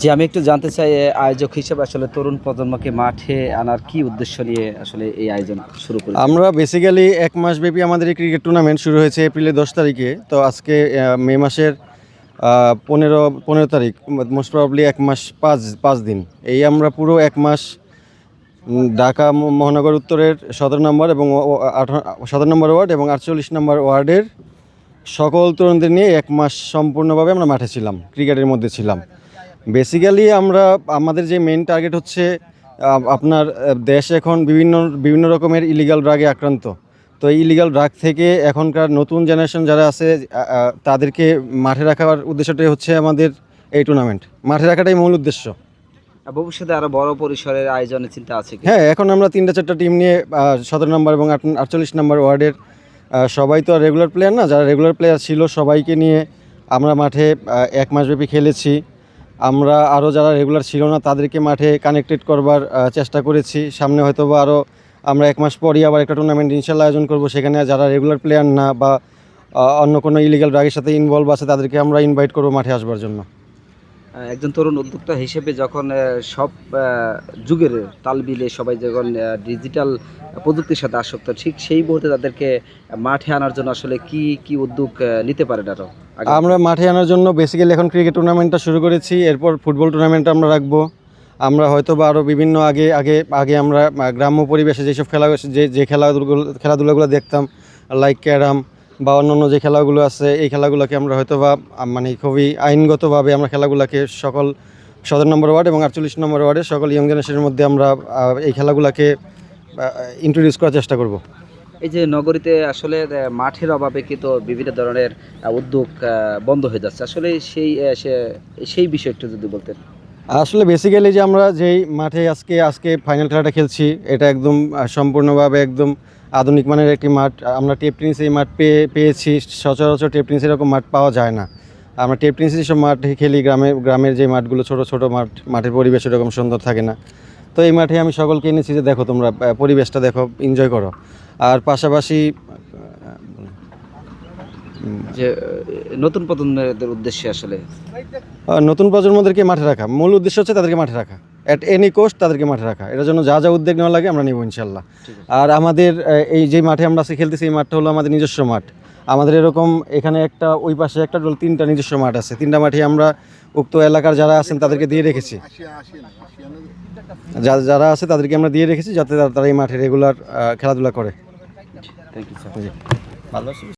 জি, আমি একটু জানতে চাই আয়োজক হিসেবে আসলে তরুণ প্রজন্মকে মাঠে আনার কি উদ্দেশ্য নিয়ে আসলে এই আয়োজন শুরু করেছেন? আমরা বেসিক্যালি ১ মাসব্যাপী আমাদের এই ক্রিকেট টুর্নামেন্ট শুরু হয়েছে এপ্রিলের ১০ তারিখে। তো আজকে মে মাসের ১৫ তারিখ, মোস্ট প্রবাবলি ১ মাস ৫ দিন। এই আমরা পুরো ১ মাস ঢাকা মহানগর উত্তরের ১৭ নম্বর এবং ১৭ নম্বর ওয়ার্ড এবং ৪৮ নম্বর ওয়ার্ডের সকল তরুণদের নিয়ে ১ মাস সম্পূর্ণভাবে আমরা মাঠে ছিলাম, ক্রিকেটের মধ্যে ছিলাম। বেসিক্যালি আমাদের যে মেইন টার্গেট হচ্ছে আপনার দেশ এখন বিভিন্ন বিভিন্ন রকমের ইলিগাল ড্রাগে আক্রান্ত। তো এই ইলিগাল ড্রাগ থেকে এখনকার নতুন জেনারেশন যারা আছে তাদেরকে মাঠে রাখার উদ্দেশ্যটাই হচ্ছে আমাদের এই টুর্নামেন্ট। মাঠে রাখাটাই মূল উদ্দেশ্য। ভবিষ্যতে আরো বড় পরিসরের আয়োজনের চিন্তা আছে কি? হ্যাঁ, এখন আমরা ৩টা-৪টা টিম নিয়ে ১৭ নম্বর এবং ৪৮ নম্বর ওয়ার্ডের সবাই তো আর রেগুলার প্লেয়ার না, যারা রেগুলার প্লেয়ার ছিল সবাইকে নিয়ে আমরা মাঠে ১ মাসব্যাপী খেলেছি। আমরা আরও যারা রেগুলার ছিল না তাদেরকে মাঠে কানেক্টেড করবার চেষ্টা করেছি। সামনে হয়তোবা আরও আমরা ১ মাস পরই আবার একটা টুর্নামেন্ট ইনশাল্লাহ আয়োজন করব। সেখানে যারা রেগুলার প্লেয়ার না বা অন্য কোনো ইলিগাল ড্রাগের সাথে ইনভলভ আছে তাদেরকে আমরা ইনভাইট করব মাঠে আসবার জন্য। একজন তরুণ উদ্যোক্তা হিসেবে যখন সব যুগের তাল মিলে সবাই যখন ডিজিটাল প্রযুক্তির সাথে আসক্ত, ঠিক সেই মুহূর্তে তাদেরকে মাঠে আনার জন্য আসলে কি কি উদ্যোগ নিতে পারেন আরো? আমরা মাঠে আনার জন্য বেসিক্যালি এখন ক্রিকেট টুর্নামেন্টটা শুরু করেছি, এরপর ফুটবল টুর্নামেন্টটা আমরা রাখবো। আমরা হয়তো বা আরও বিভিন্ন আগে আগে আগে আমরা গ্রাম্য পরিবেশে যেসব যে খেলাধুলাগুলো দেখতাম, লাইক ক্যারাম বা অন্যান্য যে খেলাগুলো আছে, এই খেলাগুলোকে আমরা হয়তো বা মানে খুবই আইনগতভাবে আমরা খেলাগুলোকে সকল ১৭ নম্বর ওয়ার্ড এবং ৪৮ নম্বর ওয়ার্ডের সকল ইয়ং জেনারেশনের মধ্যে আমরা এই খেলাগুলোকে ইন্ট্রোডিউস করার চেষ্টা করব। এই যে নগরীতে আসলে মাঠের অভাবে কিন্তু বিভিন্ন ধরনের উদ্যোগ বন্ধ হয়ে যাচ্ছে, আসলে সেই বিষয় একটু যদি বলতেন। আসলে বেসিক্যালি যে আমরা যেই মাঠে আজকে ফাইনাল খেলাটা খেলছি, এটা একদম সম্পূর্ণভাবে একদম আধুনিক মানের একটি মাঠ। আমরা টেপ টেনিস এই মাঠ পেয়েছি। সচরাচর টেপ টেনিস এরকম মাঠ পাওয়া যায় না। আমরা টেপ টেনিস যেসব মাঠে খেলি, গ্রামের যে মাঠগুলো ছোট ছোট মাঠের পরিবেশ এরকম সুন্দর থাকে না। তো এই মাঠে আমি সকলকে এনেছি যে দেখো তোমরা পরিবেশটা দেখো, এনজয় করো। আর পাশাপাশি যে নতুন প্রজন্মের উদ্দেশ্যে আসলে নতুন প্রজন্মদেরকে মাঠে রাখা, মূল উদ্দেশ্য হচ্ছে তাদেরকে মাঠে রাখা, অ্যাট এনি কোস্ট তাদেরকে মাঠে রাখা। এটার জন্য যা যা উদ্যোগ নেওয়া লাগে আমরা নেব ইনশাল্লাহ। আর আমাদের এই যে মাঠে আমরা আজকে খেলতেছি, এই মাঠটা হলো আমাদের নিজস্ব মাঠ। আমাদের এরকম এখানে একটা, ওই পাশে একটা, 3টা নিজস্ব মাঠ আছে। 3টা মাঠে আমরা উক্ত এলাকার যারা আছেন তাদেরকে দিয়ে রেখেছি, যারা আছে তাদেরকে আমরা দিয়ে রেখেছি যাতে তারা এই মাঠে রেগুলার খেলাধুলা করে। Thank you sir. জি। ভালো